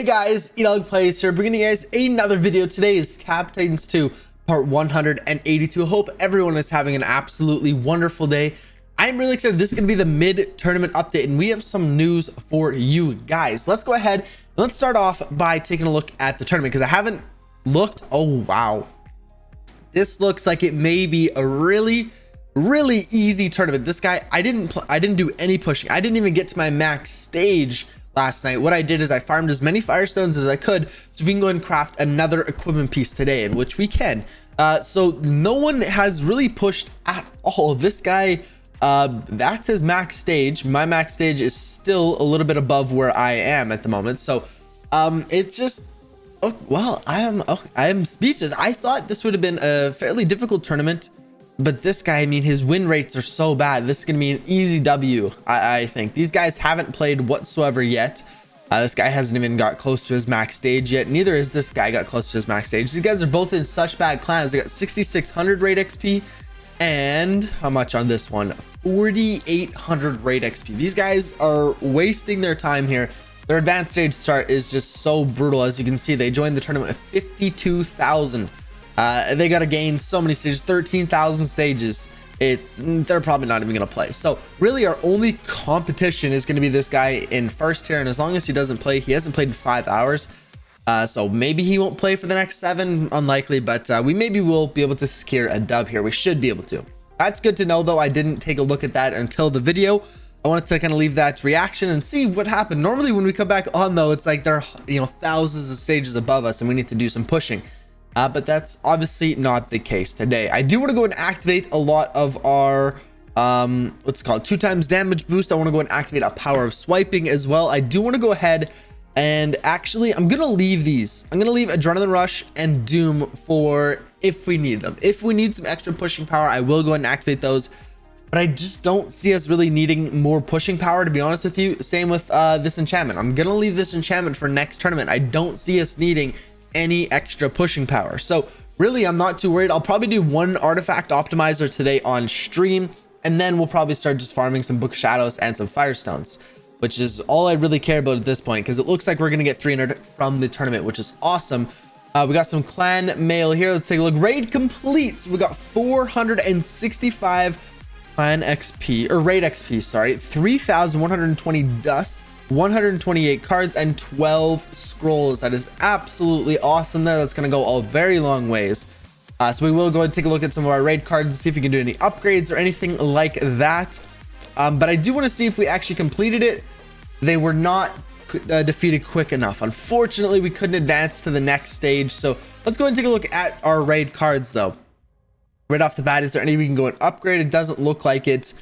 Hey guys, EdogPlays here, bringing you guys another video. Today is Tab Titans 2 part 182. Hope everyone is having an absolutely wonderful day. I'm really excited. This is going to be the mid-tournament update, and we have some news for you guys. Let's go ahead and let's start off by taking a look at the tournament, because I haven't looked. Oh wow, this looks like it may be a really easy tournament. This guy, I didn't do any pushing. I didn't even get to my max stage last night. What I did is I farmed as many firestones as I could so we can go and craft another equipment piece today, in which we can. So no one has really pushed at all. This guy, that's his max stage. My max stage is still a little bit above where I am at the moment. So it's just, oh, well, I am speechless. I thought this would have been a fairly difficult tournament, but this guy, I mean, his win rates are so bad. This is going to be an easy W, I think. These guys haven't played whatsoever yet. This guy hasn't even got close to his max stage yet. Neither is this guy got close to his max stage. These guys are both in such bad clans. They got 6,600 raid XP and how much on this one? 4,800 raid XP. These guys are wasting their time here. Their advanced stage start is just so brutal. As you can see, they joined the tournament with 52,000. They got to gain so many stages, 13,000 stages. They're probably not even going to play. So really our only competition is going to be this guy in first here. And as long as he doesn't play, he hasn't played in 5 hours. So maybe he won't play for the next 7, unlikely, but we maybe will be able to secure a dub here. We should be able to. That's good to know though. I didn't take a look at that until the video. I wanted to kind of leave that reaction and see what happened. Normally when we come back on though, it's like they're, thousands of stages above us and we need to do some pushing. But that's obviously not the case today. I do want to go and activate a lot of our what's it called, 2 times damage boost. I want to go and activate a power of swiping as well. I do want to go ahead and actually I'm gonna leave these. I'm gonna leave Adrenaline Rush and Doom for if we need them. If we need some extra pushing power, I will go and activate those, but I just don't see us really needing more pushing power, to be honest with you. Same with this enchantment. I'm gonna leave this enchantment for next tournament. I don't see us needing any extra pushing power. So really I'm not too worried. I'll probably do 1 artifact optimizer today on stream, and then we'll probably start just farming some Book of Shadows and some Firestones, which is all I really care about at this point, because it looks like we're gonna get 300 from the tournament, which is awesome. We got some clan mail here. Let's take a look. Raid complete. So we got 465 clan XP, or raid XP, sorry, 3,120 dust, 128 cards, and 12 scrolls. That is absolutely awesome there. That's going to go a very long ways. So we will go and take a look at some of our raid cards and see if we can do any upgrades or anything like that. But I do want to see if we actually completed it. They were not defeated quick enough. Unfortunately, we couldn't advance to the next stage. So let's go and take a look at our raid cards though. Right off the bat, is there any we can go and upgrade? It doesn't look like it.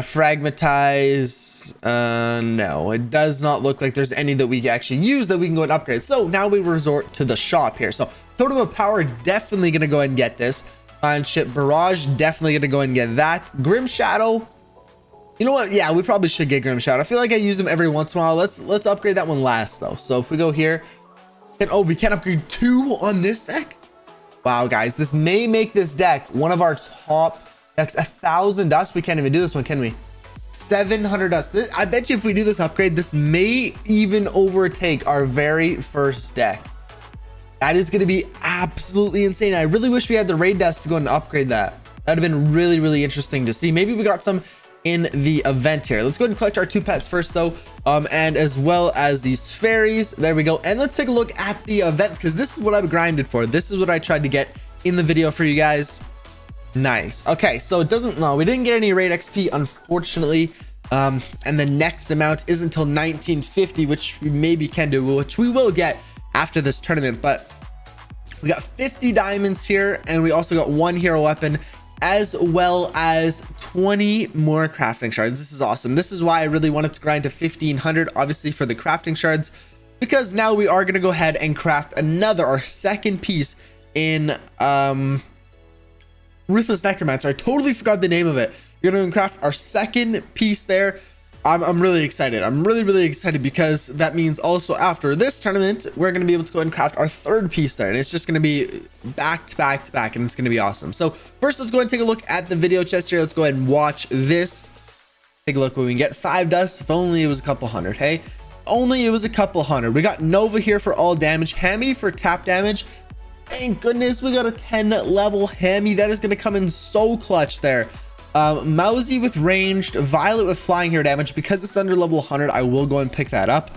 Fragmatize, no, it does not look like there's any that we can actually use that we can go and upgrade. So now we resort to the shop here. So Totem of Power, definitely gonna go ahead and get this. Iron Ship Barrage, definitely gonna go ahead and get that. Grim Shadow, you know what, yeah, we probably should get Grim Shadow. I feel like I use them every once in a while. Let's upgrade that one last though. So if we go here, we can upgrade 2 on this deck. Wow guys, this may make this deck one of our top decks. 1,000 dust. We can't even do this one, can we? 700 dust. I bet you if we do this upgrade, this may even overtake our very first deck. That is going to be absolutely insane. I really wish we had the raid dust to go and upgrade that. That would have been really interesting to see. Maybe we got some in the event here. Let's go ahead and collect our 2 pets first though, and as well as these fairies. There we go. And let's take a look at the event, because this is what I've grinded for. This is what I tried to get in the video for you guys. Nice. Okay, so it doesn't, no, we didn't get any raid XP, unfortunately. And the next amount isn't until 1950, which we maybe can do, which we will get after this tournament. But we got 50 diamonds here, and we also got 1 hero weapon, as well as 20 more crafting shards. This is awesome. This is why I really wanted to grind to 1,500, obviously, for the crafting shards, because now we are going to go ahead and craft our second piece in Ruthless Necromancer. I totally forgot the name of it. We're gonna craft our second piece there. I'm really excited. I'm really excited, because that means also after this tournament we're gonna be able to go and craft our 3rd piece there, and it's just gonna be back to back to back, and it's gonna be awesome. So first, let's go ahead and take a look at the video chest here. Let's go ahead and watch this. Take a look what we can get. 5 dust. If only it was a couple hundred. Hey, only it was a couple hundred. We got Nova here for all damage, Hammy for tap damage. Thank goodness we got a 10 level Hammy. That is going to come in so clutch there. Mousy with ranged, Violet with flying hero damage. Because it's under level 100, I will go and pick that up.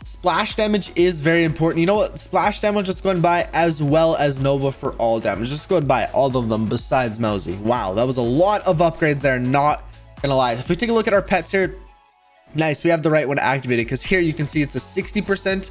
Splash damage is very important. You know what? Splash damage, let's go and buy, as well as Nova for all damage. Just go and buy all of them besides Mousy. Wow, that was a lot of upgrades there, not gonna lie. If we take a look at our pets here, nice, we have the right one activated, because here you can see it's a 60%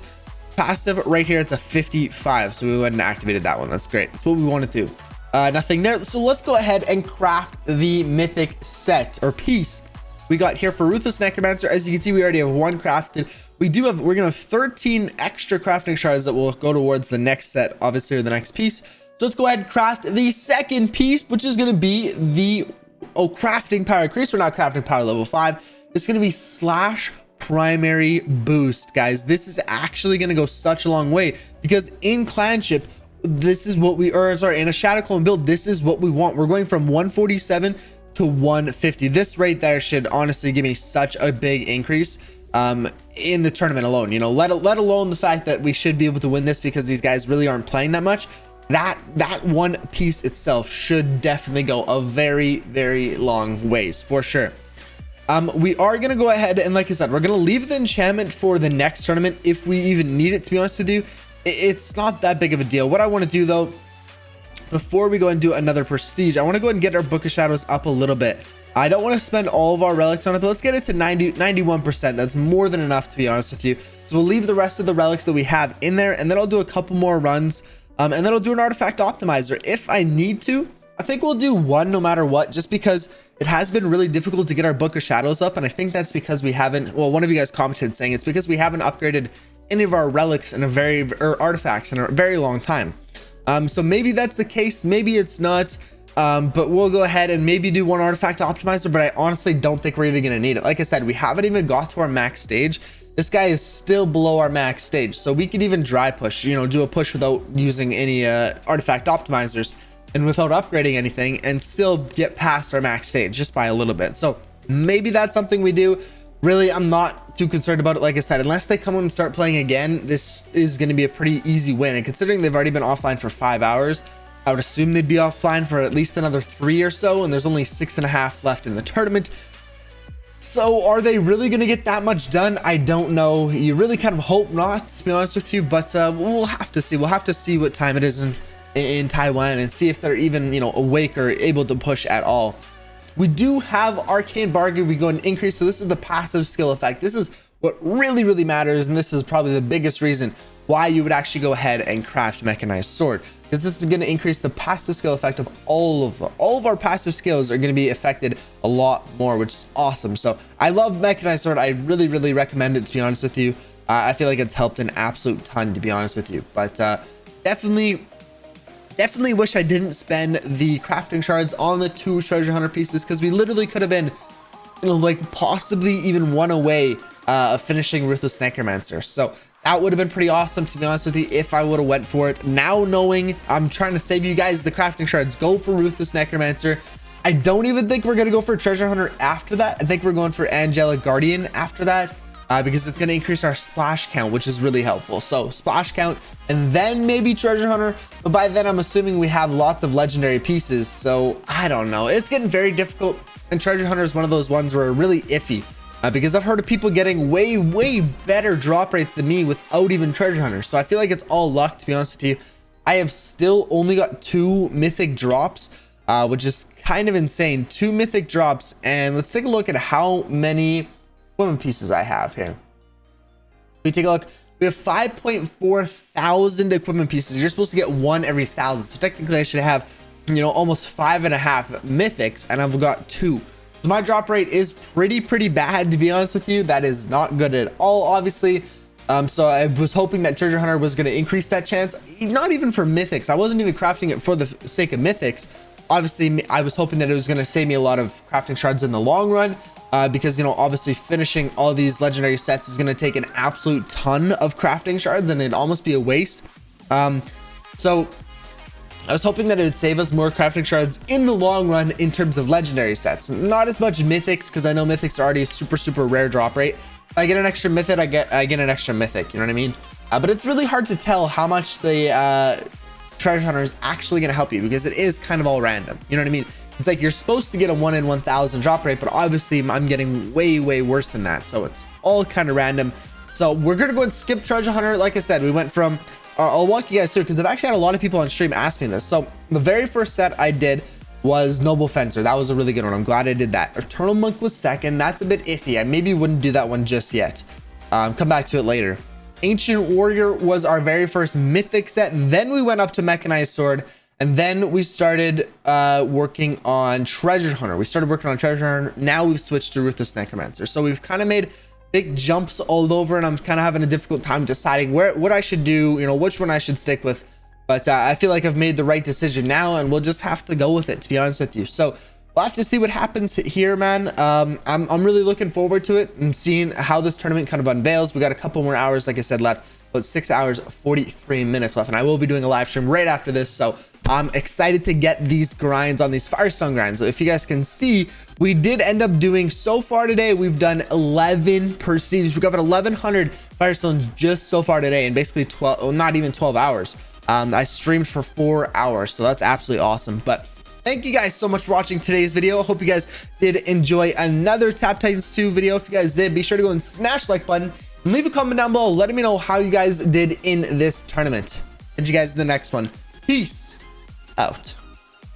passive. Right here it's a 55, so we went and activated that one. That's great. That's what we want to do. Nothing there. So let's go ahead and craft the mythic set or piece we got here for Ruthless Necromancer. As you can see, we already have one crafted. We're gonna have 13 extra crafting shards that will go towards the next set, obviously, or the next piece. So let's go ahead and craft the second piece, which is gonna be the crafting power increase. We're not crafting power level 5. It's gonna be slash primary boost, guys. This is actually gonna go such a long way, because in clanship, this is what we are. Sorry, in a Shadow Clone build, this is what we want. We're going from 147 to 150. This right there should honestly give me such a big increase in the tournament alone. You know, let alone the fact that we should be able to win this, because these guys really aren't playing that much. That one piece itself should definitely go a very, very long ways for sure. We are gonna go ahead and, like I said, we're gonna leave the enchantment for the next tournament if we even need it. To be honest with you, it's not that big of a deal. What I want to do though, before we go and do another prestige, I want to go and get our Book of Shadows up a little bit. I don't want to spend all of our relics on it, but let's get it to 91%. That's more than enough, to be honest with you. So we'll leave the rest of the relics that we have in there, and then I'll do a couple more runs, and then I'll do an artifact optimizer if I need to. I think we'll do one no matter what, just because it has been really difficult to get our Book of Shadows up, and I think that's because we haven't, well, one of you guys commented saying it's because we haven't upgraded any of our relics in or artifacts in a very long time. So maybe that's the case, maybe it's not, but we'll go ahead and maybe do one artifact optimizer, but I honestly don't think we're even gonna need it. Like I said, we haven't even got to our max stage. This guy is still below our max stage, so we could even dry push, you know, do a push without using any artifact optimizers and without upgrading anything, and still get past our max stage just by a little bit. So maybe that's something we do. Really, I'm not too concerned about it. Like I said, unless they come and start playing again, this is going to be a pretty easy win. And considering they've already been offline for 5 hours, I would assume they'd be offline for at least another 3 or so, and there's only 6.5 left in the tournament. So are they really going to get that much done? I don't know. You really kind of hope not, to be honest with you, but we'll have to see. We'll have to see what time it is in Taiwan, and see if they're even, you know, awake or able to push at all. We do have Arcane Bargain. We go and increase. So this is the passive skill effect. This is what really matters, and this is probably the biggest reason why you would actually go ahead and craft Mechanized Sword, because this is going to increase the passive skill effect of all of our passive skills are going to be affected a lot more, which is awesome. So I love Mechanized Sword. I really recommend it, to be honest with you. I feel like it's helped an absolute ton, to be honest with you. But definitely wish I didn't spend the crafting shards on the 2 treasure hunter pieces, because we literally could have been, you know, like possibly even one away of finishing Ruthless Necromancer. So that would have been pretty awesome, to be honest with you, if I would have went for it. Now knowing I'm trying to save you guys the crafting shards, go for Ruthless Necromancer. I don't even think we're gonna go for treasure hunter after that. I think we're going for Angelic Guardian after that, because it's going to increase our splash count, which is really helpful. So splash count and then maybe treasure hunter, but by then I'm assuming we have lots of legendary pieces. So I don't know, it's getting very difficult, and treasure hunter is one of those ones where are really iffy, because I've heard of people getting way better drop rates than me without even treasure hunter. So I feel like it's all luck, to be honest with you. I have still only got 2 mythic drops, which is kind of insane. 2 mythic drops, and let's take a look at how many equipment pieces I have here. We take a look. We have 5.4 thousand equipment pieces. You're supposed to get 1 every 1,000. So technically I should have, you know, almost 5.5 mythics, and I've got 2. So my drop rate is pretty bad, to be honest with you. That is not good at all, obviously. So I was hoping that treasure hunter was going to increase that chance. Not even for mythics. I wasn't even crafting it for the sake of mythics. Obviously, I was hoping that it was going to save me a lot of crafting shards in the long run. Because, you know, obviously finishing all these legendary sets is going to take an absolute ton of crafting shards, and it'd almost be a waste. So I was hoping that it would save us more crafting shards in the long run in terms of legendary sets, not as much mythics, because I know mythics are already a super rare drop rate. If I get an extra mythic, I get an extra mythic, you know what I mean? But it's really hard to tell how much the treasure hunter is actually going to help you, because it is kind of all random, you know what I mean? It's like you're supposed to get a 1 in 1,000 drop rate, but obviously I'm getting way worse than that, so it's all kind of random. So we're gonna go and skip treasure hunter. Like I said, we went from I'll walk you guys through, because I've actually had a lot of people on stream ask me this. So the very first set I did was Noble Fencer. That was a really good one. I'm glad I did that. Eternal Monk was second. That's a bit iffy. I maybe wouldn't do that one just yet. Come back to it later. Ancient Warrior was our very first mythic set. Then we went up to Mechanized Sword, and then we started working on treasure hunter. We started working on treasure hunter. Now we've switched to Ruthless Necromancer. So we've kind of made big jumps all over, and I'm kind of having a difficult time deciding what I should do, you know, which one I should stick with. But I feel like I've made the right decision now, and we'll just have to go with it, to be honest with you. So we'll have to see what happens here, man. I'm really looking forward to it and seeing how this tournament kind of unveils. We got a couple more hours, like I said, left. About 6 hours 43 minutes left, and I will be doing a live stream right after this, so I'm excited to get these grinds on these Firestone grinds. If you guys can see, we did end up doing, so far today, we've done 11 prestiges. We covered 1,100 Firestones just so far today, in basically 12, well, not even 12 hours. I streamed for 4 hours, so that's absolutely awesome. But thank you guys so much for watching today's video. I hope you guys did enjoy another Tap Titans 2 video. If you guys did, be sure to go and smash the like button and leave a comment down below letting me know how you guys did in this tournament. Catch you guys in the next one. Peace out.